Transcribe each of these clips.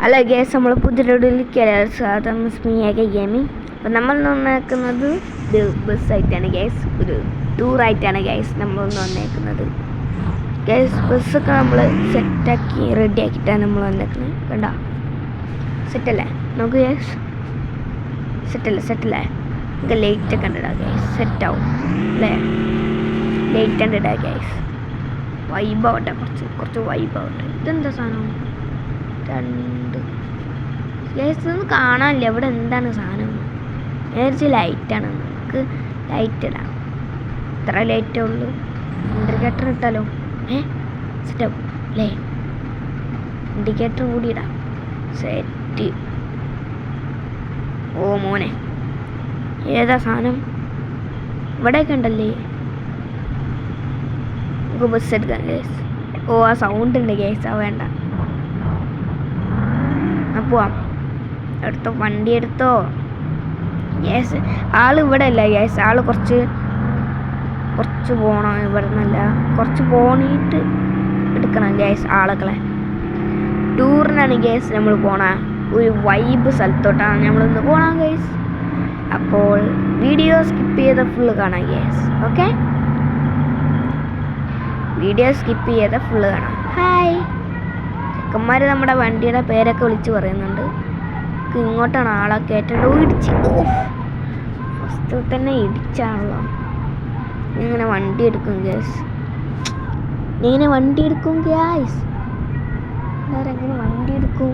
അല്ല ഗേസ്, നമ്മൾ പുതിയ സാധാ മിസ്മിയൊക്കെ ഗെയിമിങ്. അപ്പം നമ്മൾ വന്നേക്കുന്നത് ഇത് ബസ്സായിട്ടാണ് ഗേസ്, ഒരു ടൂറായിട്ടാണ് ഗേസ് നമ്മളൊന്ന് വന്നേക്കുന്നത്. ഗേസ് ബസ്സൊക്കെ നമ്മൾ സെറ്റാക്കി റെഡി ആക്കിയിട്ടാണ് നമ്മൾ വന്നേക്കുന്നത്. കണ്ട സെറ്റല്ലേ? നമുക്ക് ഗേസ് സെറ്റല്ലേ? നമുക്ക് ലൈറ്റൊക്കെ ഉണ്ടിടാം ഗേസ്, സെറ്റാവും അല്ലേ? ലൈറ്റ് ഉണ്ടിടാം ഗേസ്, വൈബാവട്ടെ, കുറച്ച് വൈബാവട്ടെ. ഇതെന്താ സാധനം? രണ്ട് ഗേസ് ഒന്നും കാണാനില്ല ഇവിടെ. എന്താണ് സാധനം? നേരിച്ച് ലൈറ്റാണ്. നമുക്ക് ലൈറ്റ് ഇടാം. ഇത്ര ലൈറ്റേ ഉള്ളൂ. ഇൻഡിക്കേറ്റർ ഇട്ടാലോ? സെറ്റാവും അല്ലേ? ഇൻഡിക്കേറ്റർ കൂടി ഇടാം. സെറ്റ്. ഓ മോനെ, ഏതാ സാധനം? ഇവിടെയൊക്കെ ഉണ്ടല്ലേ. നമുക്ക് ബസ് എടുക്കാം ഗേസ്. ഓ ആ സൗണ്ട് ഉണ്ട് ഗേസ്, ആ വേണ്ട. പോവാം. എടുത്തോ, വണ്ടി എടുത്തോ. യെസ്, ആൾ ഇവിടെ അല്ല യെസ്, ആൾ കുറച്ച് പോകണം. ഇവിടെ നിന്നല്ല, കുറച്ച് പോണിട്ട് എടുക്കണം ഗ്യാസ്. ആളുകളെ ടൂറിനാണ് ഗ്യാസ് നമ്മൾ പോണ. ഒരു വൈബ് സ്ഥലത്തോട്ടാണ് നമ്മളിന്ന് പോകണം ഗ്യാസ്. അപ്പോൾ വീഡിയോ സ്കിപ്പ് ചെയ്ത് ഫുള്ള് കാണാം ഗ്യാസ്. ഓക്കെ, വീഡിയോ സ്കിപ്പ് ചെയ്ത് ഫുള്ള് കാണാം. ഹായ് ചെക്കന്മാർ നമ്മുടെ വണ്ടിയുടെ പേരൊക്കെ വിളിച്ച് പറയുന്നുണ്ട്. ഇങ്ങോട്ടാണ് ആളെ കയറ്റേണ്ടത്. ഇടിച്ച് ഫസ്റ്റ് തന്നെ ഇടിച്ചാണല്ലോ. ഇങ്ങനെ വണ്ടി എടുക്കും ഗ്യാസ്, ഇങ്ങനെ വണ്ടി എടുക്കും ഗ്യാസ്. എല്ലാവരെങ്ങനെ വണ്ടി എടുക്കും?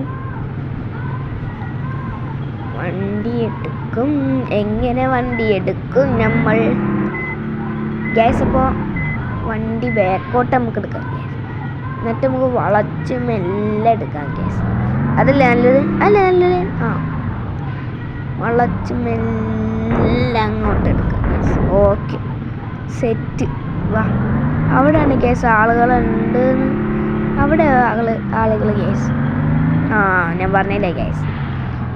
എങ്ങനെ വണ്ടി എടുക്കും നമ്മൾ ഗ്യാസ്? അപ്പോൾ വണ്ടി ബാക്കോട്ട് നമുക്ക് എടുക്കാം ഗ്യാസ്. എന്നിട്ട് നമുക്ക് വളച്ച് മെല്ലെ എടുക്കാം ഗ്യാസ്. അതല്ലേ നല്ലത്? നല്ലത്. ആ, വളച്ച് മെല്ലെ അങ്ങോട്ട് എടുക്കാം ഗ്യാസ്. Okay, set. വാ, അവിടെയാണ് ഗ്യാസ് ആളുകളുണ്ട്. അവിടെ ആളുകൾ ഗ്യാസ്. ആ, ഞാൻ പറഞ്ഞില്ലേ ഗ്യാസ്,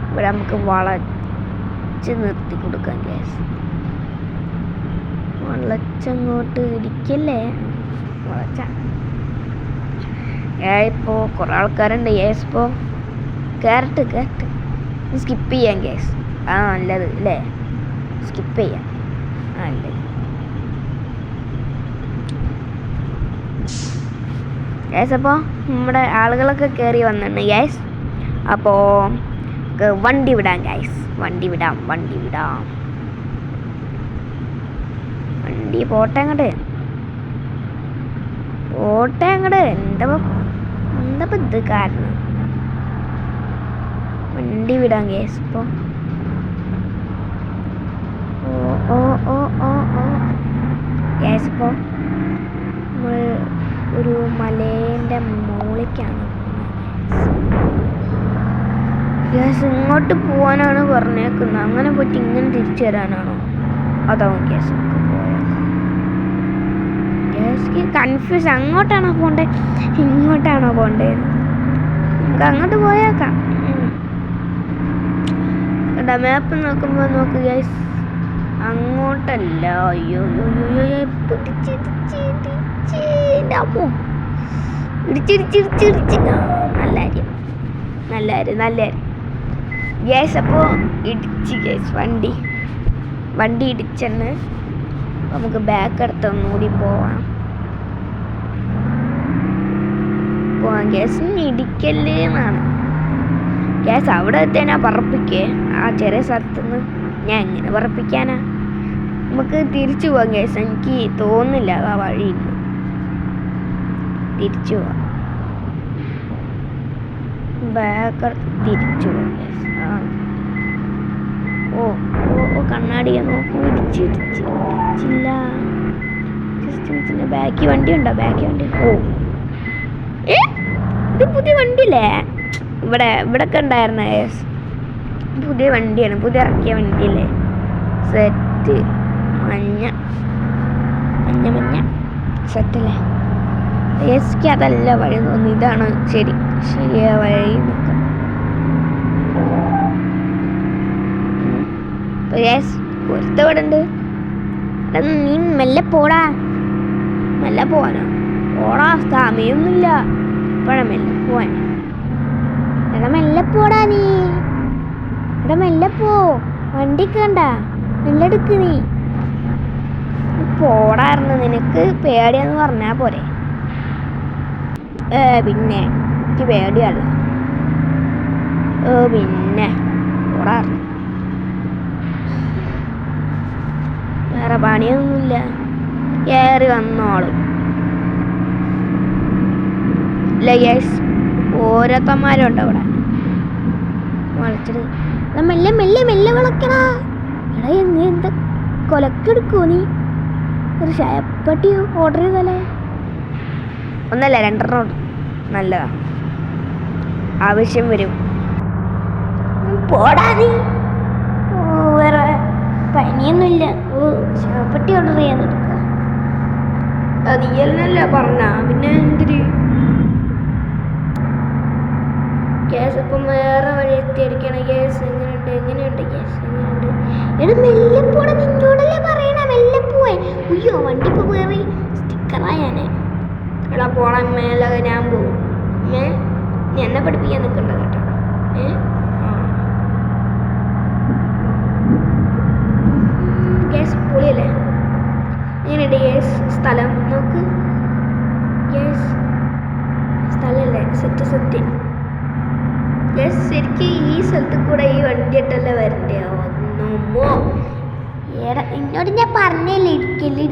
ഇവിടെ നമുക്ക് വളച്ച് നിർത്തി കൊടുക്കാം ഗ്യാസ്. വളച്ചങ്ങോട്ട് ഇരിക്കല്ലേ, വളച്ച. ഇപ്പോൾ കുറേ ആൾക്കാരുണ്ട് ഗ്യാസ്. ഇപ്പോൾ കയറട്ട് സ്കിപ്പ് ചെയ്യാം ഗ്യാസ്. ആ നല്ലത് അല്ലേ, സ്കിപ്പ് ചെയ്യാം. നല്ലത് ഗ്യാസ്. അപ്പോൾ നമ്മുടെ ആളുകളൊക്കെ കയറി വന്നിട്ടുണ്ട് ഗ്യാസ്. അപ്പോൾ വണ്ടി വിടാം ഗ്യാസ്. വണ്ടി വിടാം. വണ്ടി പോട്ടെ അങ്ങോട്ട്. എന്താ ഇത് കാരണം? വണ്ടി വിടാം ഗ്യാസ്. ഇപ്പോൾ ഗ്യാസ് ഇപ്പോൾ നമ്മൾ ഒരു മലേൻ്റെ മുകളിലേക്കാണ് ഗ്യാസ്. ഇങ്ങോട്ട് പോകാനാണ് പറഞ്ഞേക്കുന്നത്. അങ്ങനെ പോയിട്ട് ഇങ്ങനെ തിരിച്ചു വരാനാണോ? അതാവും ഗ്യാസ്. നമുക്ക് പോയേക്കാം ഗ്യാസ്. കൺഫ്യൂസ്, അങ്ങോട്ടാണോ പോണ്ടേ ഇങ്ങോട്ടാണോ പോണ്ടേ? നമുക്ക് അങ്ങോട്ട് പോയേക്കാം. മാപ്പ് നോക്കുമ്പോൾ നോക്ക് ഗ്യാസ്, അങ്ങോട്ടല്ല. അയ്യോ ഇടിച്ചിടിച്ചിടിച്ചിടിച്ച്. നല്ല കാര്യം ഗ്യാസ്. അപ്പോൾ ഇടിച്ച് ഗ്യാസ്, വണ്ടി ഇടിച്ചെന്ന്. നമുക്ക് ബാക്ക് എടുത്ത് ഒന്നുകൂടി പോവാം ഗ്യാസ്. ഇടിക്കല്ലേ എന്നാണ് ഗ്യാസ്. അവിടെ എത്തിയാ പറപ്പിക്കേ ആ ചെറിയ സ്ഥലത്തുനിന്ന്. ഞാൻ എങ്ങനെ പറപ്പിക്കാനാ? നമുക്ക് തിരിച്ചു പോവാം ഗ്യാസ്. എനിക്ക് തോന്നുന്നില്ല ആ വഴിയിൽ തിരിച്ചു പോവാം. ബാക്ക് തിരിച്ചു പോവാം ഗ്യാസ്. ആ ഓ കണ്ണാടിയെ നോക്കൂ. ഇടിച്ചില്ല. ജസ്റ്റ് ബാക്കി വണ്ടി ഉണ്ടോ? ഓ ഇത് പുതിയ വണ്ടിയില്ലേ? ഇവിടൊക്കെ ഉണ്ടായിരുന്ന ഗ്യാസ്. പുതിയ വണ്ടിയാണ്, പുതിയ ഇറക്കിയ വണ്ടിയല്ലേ. സെറ്റ്. മഞ്ഞ സെറ്റല്ലേ ഗ്യാസ്? അതല്ല വഴി തോന്നി. ഇതാണ് ശരിയായ വഴി. നോക്കാം ഗ്യാസ്. ഒരുത്തവിടെ ഉണ്ട്. നീ മെല്ലെ പോവാനോ? സമയമൊന്നുമില്ല. ഇപ്പോഴാ മെല്ലെ പോവാൻ. എടാ മെല്ലെ പോടാ നീ. എടാ മെല്ലെ പോ, വണ്ടി കണ്ട മെല്ലെ എടുക്ക് നീ. പോടായിരുന്നു, നിനക്ക് പേടിയെന്ന് പറഞ്ഞാൽ പോരെ. പിന്നെ എനിക്ക് പേടിയല്ല. പിന്നെ പോടായിരുന്നു. വേറെ പണിയൊന്നുമില്ല, കയറി വന്നോളും. ഇല്ല ഗ്യാസ്, ഓരോരുത്തന്മാരുണ്ട് അവിടെ വളച്ചത്. മെല്ലെ മെല്ലെ മെല്ലെ വിളക്കടാ. എടാ നീ എന്താ കൊലക്കെടുക്കോ നീ? ഒരു ചായപ്പട്ടി ഓർഡർ ചെയ്താലേ? ഒന്നല്ല 2 നല്ലതാ, ആവശ്യം വരും. പോടാ നീ. വേറെ പനിയൊന്നുമില്ല. ചായപ്പട്ടി ഓർഡർ ചെയ്യാൻ എടുക്കുക. അത് നീയല്ല പറഞ്ഞ, പിന്നെ എന്തിന്? ഗ്യാസ് ഇപ്പം വേറെ വഴി എത്തിയിരിക്കണ. ഗ്യാസ് എങ്ങനെയുണ്ട് ഗ്യാസ് എങ്ങനെയുണ്ട്? എടാ മെല്ലെ പോടെ, നിന്നോടല്ലേ പറയണ മെല്ലെ പോവാൻ. അയ്യോ വണ്ടി ഇപ്പോൾ കയറി സ്റ്റിക്കറായാനെ. എടാ പോടാൻ മേലെ ഞാൻ പോവും. നീ എന്നെ പഠിപ്പിക്കാൻ നിൽക്കണ്ട കേട്ടോ. ഗ്യാസ് പൊളിയല്ലേ? എങ്ങനെയുണ്ട് ഗ്യാസ്? സ്ഥലം നോക്ക് ഗ്യാസ്, സ്ഥലമല്ലേ? സെറ്റ്. ശരിക്കും ഈ സ്ഥലത്ത് കൂടെ ഈ വണ്ടിയിട്ടല്ലേ വരണ്ടേ? ഒന്നുമോ ഏടാ, എന്നോട് ഞാൻ പറഞ്ഞല്ലേ ഇരിക്കല്ലേ.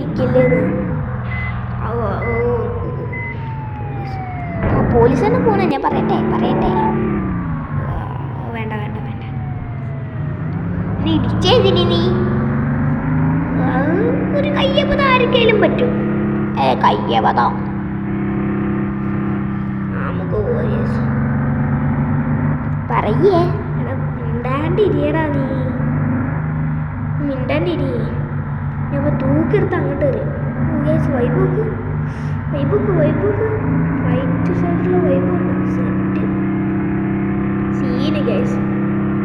പോലീസ് തന്നെ പോണേ. ഞാൻ പറയട്ടെ. വേണ്ട നീ ഇടിച്ചേതിന് നീ? ഒരു കയ്യബദ്ധം ആർക്കേലും പറ്റും. കയ്യബദ്ധം നമുക്ക് പറയേ. എടാ മിണ്ടാണ്ടിരിയടാ നീ, മിണ്ടാണ്ടിരി. ഞാൻ തൂക്കെടുത്ത് അങ്ങോട്ട് വരും. വൈബോക്ക് റൈറ്റ് സൈഡിലുള്ള വൈബുണ്ട്. Set scene gas,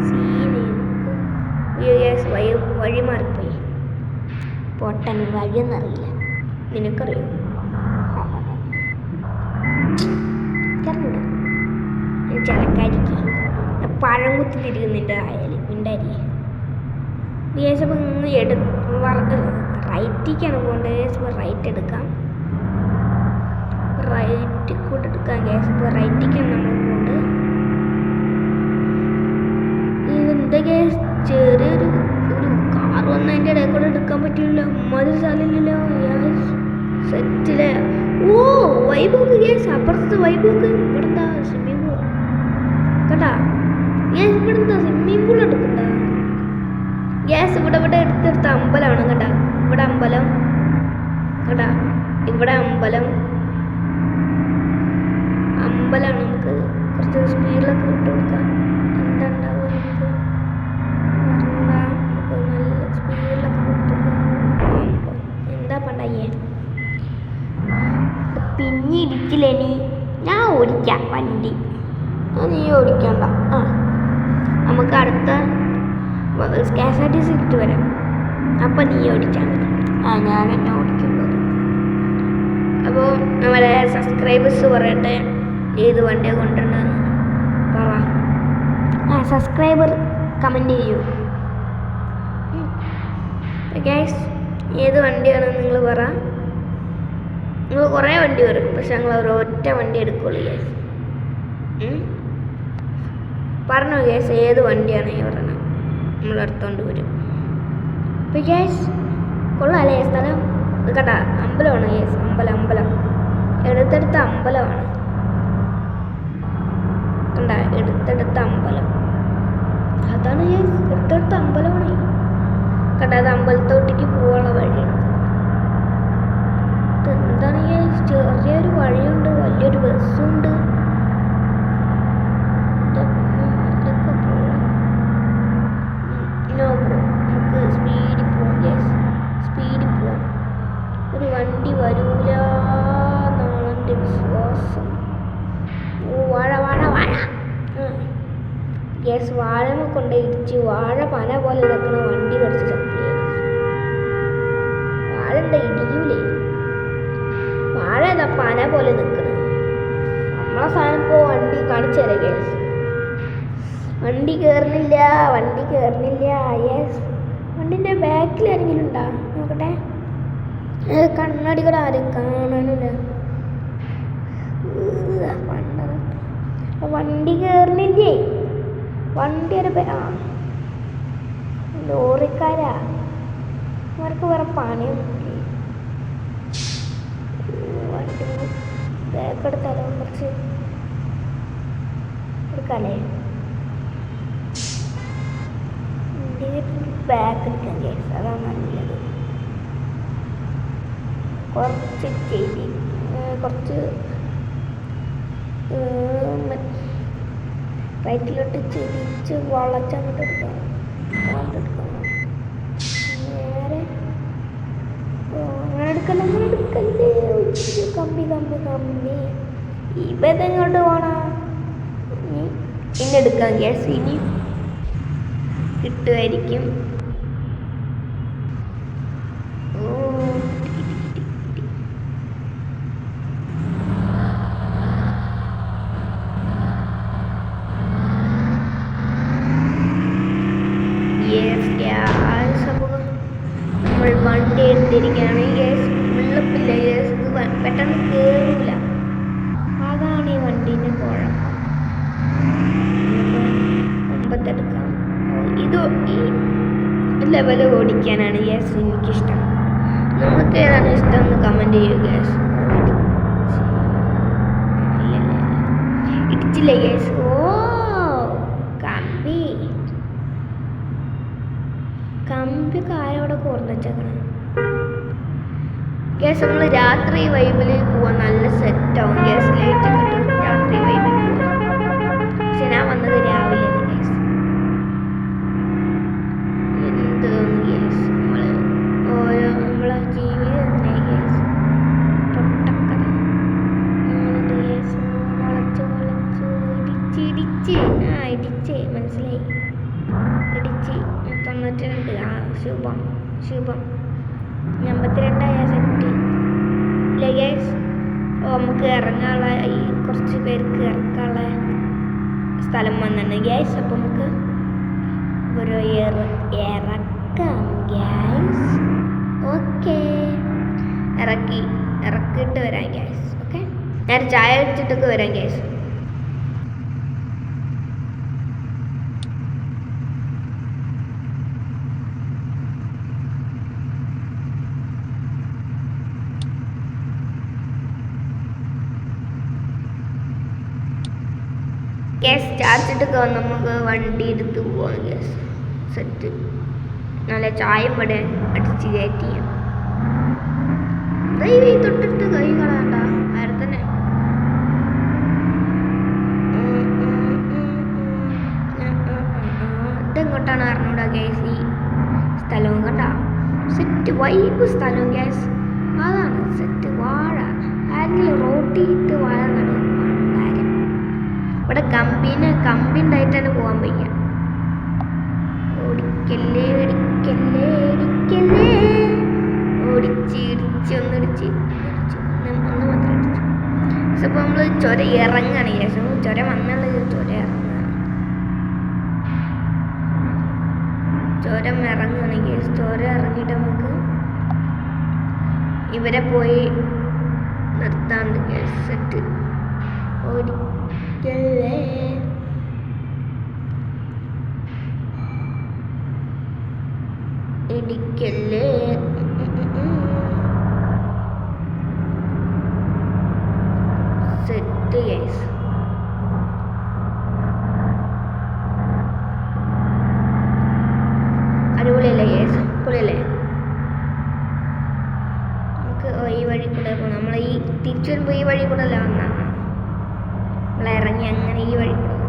scene. Gas വഴി മാറിപ്പോയി. പൊട്ടൻ വഴിയൊന്നറിയില്ല. നിനക്കറിയോ? പറഞ്ഞൂടാ ചലക്കാരിക്ക് പഴം കുത്തി തിരികുന്നിൻ്റെ ആയാലും മിണ്ടാരി. ഗ്യാസപ്പം റൈറ്റിക്കാണ് പോകേണ്ടത്. റൈറ്റ് എടുക്കാം, റൈറ്റ് കൂടെ എടുക്കാം. ഗ്യാസ് ഇപ്പോൾ റൈറ്റിക്കാണ് നമ്മൾ പോകേണ്ടത്. ഇതെന്താ ഗ്യാസ്? ചെറിയൊരു കാർ വന്ന് അതിൻ്റെ ഇടയിൽ കൂടെ എടുക്കാൻ പറ്റില്ലല്ലോ. അമ്മത് സ്ഥലമില്ലല്ലോ. ഗ്യാസ് സെറ്റിലെ വൈബോക്ക് ഗ്യാസ്. അപ്പുറത്തെ വൈബോക്ക്. ഇവിടുത്തെ സ്വിമ്മിംഗ് പൂൾ കേട്ടാ ഗ്യാസ്. ഇവിടുത്തെ സ്വിമ്മിംഗ് പൂൾ എടുക്കണ്ട ഗ്യാസ്. ഇവിടെ എടുത്തെടുത്ത അമ്പലമാണ് കേട്ടാ. ഇവിടെ അമ്പലം കേട്ടാ. ഇവിടെ അമ്പലമാണ്. നമുക്ക് കുറച്ച് സ്പീഡിലൊക്കെ വിട്ടു കൊടുക്കാം. എന്താ ഉണ്ടാവുക? നമുക്ക് നല്ല സ്പീഡിലൊക്കെ വിട്ടുകൊടുക്കാം. എന്താ പണ്ടായേ? പിന്നെ ഇടിച്ചില്ലേ നീ? ഞാൻ ഓടിക്കാം വണ്ടി. നീ ഓടിക്കണ്ട. നമുക്ക് അടുത്ത KSRTC ഇട്ട് വരാം. അപ്പം നീ ഓടിച്ചാൽ മതി. ഞാൻ എന്നെ ഓടിക്കുന്നത്. അപ്പോൾ നമ്മുടെ സബ്സ്ക്രൈബേഴ്സ് പറയട്ടെ ഏത് വണ്ടിയാണ് കൊണ്ടുവരേണ്ടതെന്ന് പറ. സബ്സ്ക്രൈബർ കമൻറ്റ് ചെയ്യൂ. ഗൈസ് ഏത് വണ്ടിയാണ് നിങ്ങൾ പറ. നിങ്ങൾ കുറേ വണ്ടി വരും, പക്ഷെ ഞങ്ങൾ ഒരൊറ്റ വണ്ടി എടുക്കുള്ളൂ ഗൈസ്. പറഞ്ഞു ഗൈസ് ഏത് വണ്ടിയാണ് ഈ പറഞ്ഞത്, നമ്മൾ എടുത്തോണ്ട് വരും. അപ്പോൾ ഗൈസ് കൊള്ളാല്ലേ സ്ഥലം? കേട്ടാ അമ്പലമാണ് ഗൈസ്. അമ്പലം എടുത്തെടുത്ത അമ്പലമാണ് കണ്ട. എടുത്തെടുത്ത അമ്പലം അതാണ് ഗൈസ്. എടുത്തെടുത്ത അമ്പലമാണ് കേട്ടാ. അത് അമ്പലത്തോട്ടേക്ക് പോകാനുള്ള വഴിയാണ്. എന്താണ് ഗൈസ്? ചെറിയൊരു വഴിയുണ്ട്, വലിയൊരു ബസ്സുണ്ട്. നമുക്ക് സ്പീഡിൽ പോകാം ഗൈസ്. സ്പീഡിൽ പോകാം. ഒരു വണ്ടി വരൂല എന്നാണ് എൻ്റെ വിശ്വാസം. വാഴ ഗ്യാസ്. വാഴമ കൊണ്ട് ഇടിച്ച് വാഴ പന പോലെ നിൽക്കുന്ന വണ്ടി കുറച്ച് ചപ്പില്ലേ. വാഴ എന്താ ഇടിയൂലേ? വാഴ ഏതാ പന പോലെ നിൽക്കുന്നത്? നമ്മളെ സാധനം ഇപ്പോൾ വണ്ടി കാണിച്ചു തരാം ഗ്യാസ്. വണ്ടി കയറുന്നില്ല. യെസ്, വണ്ടിൻ്റെ ബാക്കിൽ ആരെങ്കിലും ഉണ്ടോ നോക്കട്ടെ. കണ്ണാടി കൂടെ ആരും കാണാനില്ല. വണ്ടി കയറുന്നില്ലേ? വണ്ടി ഒരു ലോറിക്കാരാ. അവർക്ക് വേറെ പണിയൊന്നുമില്ലേ? വണ്ടി ബാക്ക് എടുത്താലോ? കുറച്ച് എടുക്കാല്ലേ? ബാക്ക് എടുക്കാൻ കേസ്, അതാണ് നല്ലത്. കുറച്ച് ചെയ്തി കുറച്ച് റൈറ്റിലോട്ട് ചെരിച്ച് വളച്ചങ്ങോട്ട് എടുക്കണം. നേരെ അങ്ങനെ എടുക്കല്ലേ. കമ്പി ഇതെങ്ങോട്ട് പോണ? ഇന്നെടുക്കാം ഗ്യാസ്. ഇനി കിട്ടുമായിരിക്കും. നമ്മൾ വണ്ടി എടുത്തിരിക്കുകയാണ് ഗ്യാസ്. വെള്ളപ്പില്ല ഗ്യാസ്. ഇത് പെട്ടെന്ന് കയറൂല. അതാണ് ഈ വണ്ടീൻ്റെ കുഴപ്പം. മുമ്പത്തെടുക്കാം. ഇത് ഈ ലെവൽ ഓടിക്കാനാണ് ഗ്യാസ് എനിക്കിഷ്ടം. നിങ്ങൾക്ക് ഏതാണ് ഇഷ്ടം എന്ന് കമൻറ്റ് ചെയ്യൂ ഗ്യാസ്. ഇടിച്ചില്ലേ ഗ്യാസ്? കമ്പി കായോടെ കുറഞ്ഞ വെച്ചേക്കണം ഗ്യാസ്. നമ്മൾ രാത്രി വൈബിൽ പോവാൻ നല്ല സെറ്റാവും ഗ്യാസ്. ലൈറ്റ് കിട്ടും രാത്രി വൈബിൽ പോവാൻ. പക്ഷെ ഞാൻ വന്നത് രാവിലെ ഗ്യാസ്. എന്തോന്ന് ഗ്യാസ്, നമ്മളെ ജീവിതം അങ്ങനെ ഗ്യാസ്. പൊട്ടക്കഥ അങ്ങനെയുണ്ട് ഗ്യാസ്. വളച്ച് ഇടിച്ച് മനസ്സിലായി. ഇടിച്ച് 92. ശുഭം 82 സെറ്റ് ഇല്ലേ ഗ്യാസ്? നമുക്ക് ഇറങ്ങാനുള്ള ഈ കുറച്ച് പേർക്ക് ഇറക്കാനുള്ള സ്ഥലം വന്നിട്ടുണ്ട് ഗ്യാസ്. അപ്പം നമുക്ക് ഒരു ഇറക്കാം ഗ്യാസ്. ഓക്കെ, ഇറക്കിയിട്ട് വരാം ഗ്യാസ്. ഓക്കെ, ഞാൻ ചായ വെച്ചിട്ടൊക്കെ വരാം ഗ്യാസ്. ഗ്യാസ് ചാർജ് ഇട്ടൊക്കെ വന്ന് നമുക്ക് വണ്ടി എടുത്ത് പോവാം ഗ്യാസ്. സെറ്റ്. നല്ല ചായ ഇവിടെ അടിച്ച് കയറ്റി തൊട്ടിട്ട് കൈ കളയണ്ട. വേറെ തന്നെ ഇതെങ്ങോട്ടാണ് അറിഞ്ഞൂടാ ഗ്യാസ്. ഈ സ്ഥലവും കണ്ട സെറ്റ് വൈബ് സ്ഥലവും ഗ്യാസ്. അതാണ് സെറ്റ്. വാഴ ആരെങ്കിലും റോട്ടിയിട്ട് വാഴ നടും. ഇവിടെ കമ്പി ഉണ്ടായിട്ടാണ് പോകാൻ വയ്യ. ഓടിക്കല്ലേ ഒന്നിടിച്ച് ഒന്ന് മാത്രം ഇടിച്ചു. പക്ഷെ അപ്പോൾ നമ്മൾ ചുര ഇറങ്ങാണ് ശേഷം. ചുര വന്നുള്ള ചുര ഇറങ്ങുകയാണ് കേസ്. ചുര ഇറങ്ങിയിട്ട് നമുക്ക് ഇവരെ പോയി നിർത്താണ്ട് കേസ്. സെറ്റ്. ഇടിക്കല്ലേ സെറ്റ് ഗൈസ്. അടിപൊളിയല്ലേ ഗൈസ്? പൊളിയല്ലേ? നമുക്ക് ഈ വഴി കൂടെ പോകണം. നമ്മൾ ഈ തിരിച്ചു വരുമ്പോൾ ഈ വഴി കൂടെ അല്ല വന്ന. നമ്മൾ ഇറങ്ങി അങ്ങനെ ഈ വഴി കൂടെ പോകും.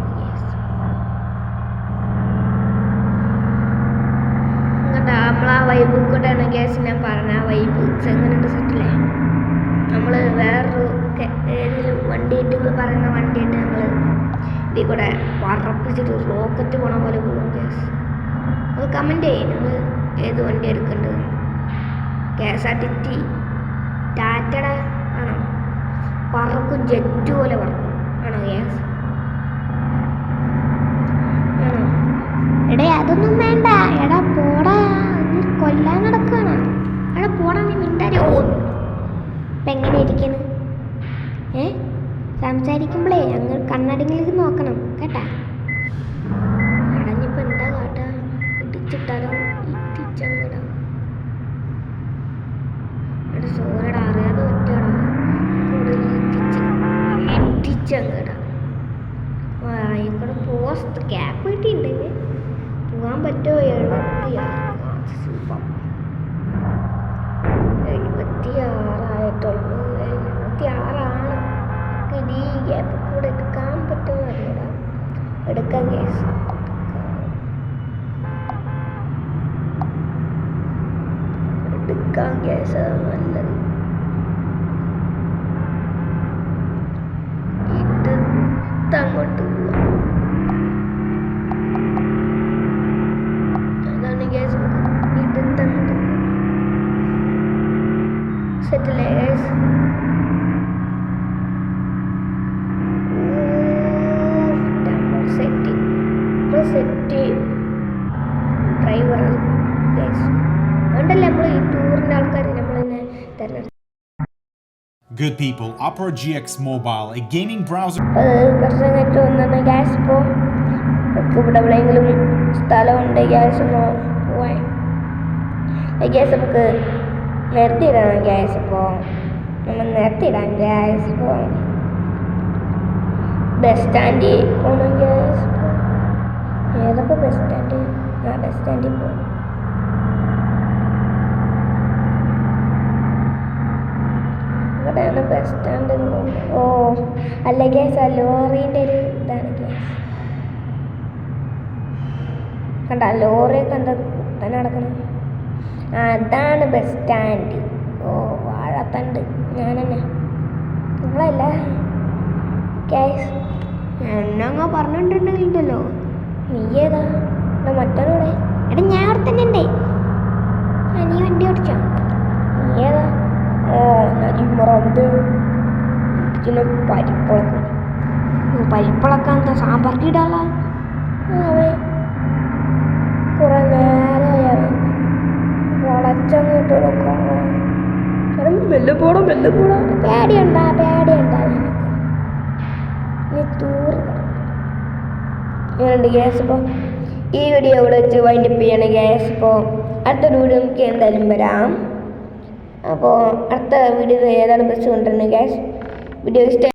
നമ്മൾ ആ വൈബ് കൂടെയാണ് ഗ്യാസ്. ഞാൻ പറഞ്ഞ ആ വൈബ് എങ്ങനെയുണ്ട്? സെറ്റില്ലേ? നമ്മൾ വേറൊരു ഏതെങ്കിലും വണ്ടിയായിട്ട് പറയുന്ന വണ്ടിയായിട്ട് നമ്മൾ ഇതിൽ കൂടെ പറപ്പിച്ചിട്ട് റോക്കറ്റ് പോണ പോലെ പോകും ഗ്യാസ്. അത് കമൻറ്റ് ചെയ്യും നിങ്ങൾ ഏത് വണ്ടി എടുക്കേണ്ടത്. KSRTC ടാറ്റയുടെ ആണോ? പറക്കും, ജെറ്റ് പോലെ പറക്കും ആണോ ഗ്യാസ്? എടേ അതൊന്നും വേണ്ട. എടാ പോടാ, നീ കൊല്ലാൻ നടക്കുകയാണ്. എടാ പോടാ, നീ മിണ്ടാരോ. ഇപ്പം എങ്ങനെ ഇരിക്കുന്നു? സംസാരിക്കുമ്പോഴേ അങ്ങ് കണ്ണടങ്ങിലേക്ക് നോക്കണം കേട്ടാ. അടഞ്ഞിപ്പോൾ എന്താ കാട്ടാ? ഇടിച്ചിട്ടാലോ? ഇടിച്ചങ്ങടാ. എടാ സോരടാ, അറിയാതെ പറ്റടാ. ഇടിച്ചങ്ങടാ. ആയിക്കോട്ടെ, പോസ്റ്റ് ക്യാപ്പ് കിട്ടിയിട്ടുണ്ടെങ്കിൽ പോകാൻ പറ്റുമോ? 76 76 ഇനി ഈ ഗ്യാപ്പ് കൂടെ എടുക്കാൻ പറ്റുമോ അറിയടാ. എടുക്കാൻ കേസ് എടുക്കാൻ കേസ് നല്ലത്. അങ്ങോട്ട് പോവാം. അതാണ് ഗ്യാസ്. അങ്ങോട്ട് പോവാം. സെറ്റിലേ ഗ്യാസ്. സെറ്റ് ഡ്രൈവറാണ് ഗ്യാസ്. അതുകൊണ്ടല്ലേ നമ്മൾ ഈ ടൂറിൻ്റെ ആൾക്കാർ നമ്മൾ തന്നെ തിരഞ്ഞെടുത്തു. Good people, Opera GX Mobile, a gaming browser. കുറച്ച് വന്നാണ് ഗ്യാസ്. ഇപ്പോൾ ഇവിടെ എവിടെയെങ്കിലും സ്ഥലമുണ്ട് ഗ്യാസ് ഒന്ന് പോവാൻ. ഗ്യാസ് നമുക്ക് നിർത്തിയിടാം ഗ്യാസ്. ഇപ്പോൾ നമ്മൾ നിർത്തിയിടാം ഗ്യാസ്. ഇപ്പോൾ ബസ് സ്റ്റാൻഡിൽ പോകണം ഗ്യാസ്. ഏതൊക്കെ ബസ് സ്റ്റാൻഡ്? ബസ് സ്റ്റാൻഡിൽ പോകും. ഇവിടെയാണ് ബസ് സ്റ്റാൻഡ്. ഓ അല്ല ഗ്യാസ്, ആ ലോറീൻ്റെ ഒരു ഇതാണ് ഗ്യാസ്. കണ്ട ലോറിയൊക്കെ എന്താ തന്നെ നടക്കണം. അതാണ് ബസ് സ്റ്റാൻഡ്. ഓ വാഴത്തണ്ട് ഞാൻ തന്നെ, നിങ്ങളല്ല ഗ്യാസ്. എന്നങ്ങ് പറഞ്ഞിട്ടുണ്ടെങ്കിലുണ്ടല്ലോ. നീ ഏതാ? മറ്റോടെ എടാ ഞാൻ അവിടെ തന്നെ ഉണ്ടേ. നീ വണ്ടി ഓടിച്ചോ? നീ ഏതാ? പരിപ്പിളക്കം എന്താ സാമ്പാർക്ക് ഇടാനുള്ള? കുറെ നേരമായി വളച്ചങ്ങോട്ട് മെല്ലെ പോടാ മെല്ലെ പോടാ. പേടിയുണ്ടാ നിനക്ക്? നീ തൂറ് ഇങ്ങനെയുണ്ട് ഗ്യാസ്. ഇപ്പോൾ ഈ വീഡിയോ ഇവിടെ വെച്ച് വൈൻഡപ്പ് ചെയ്യണം ഗ്യാസ്. ഇപ്പോൾ അടുത്തൊരു വീഡിയോ നമുക്ക് എന്തായാലും വരാം. അപ്പോൾ അടുത്ത വീഡിയോ ഏതാണ് ബസ് കൊണ്ടുവരുന്നത് ഗ്യാസ്. വീഡിയോ ഇഷ്ടം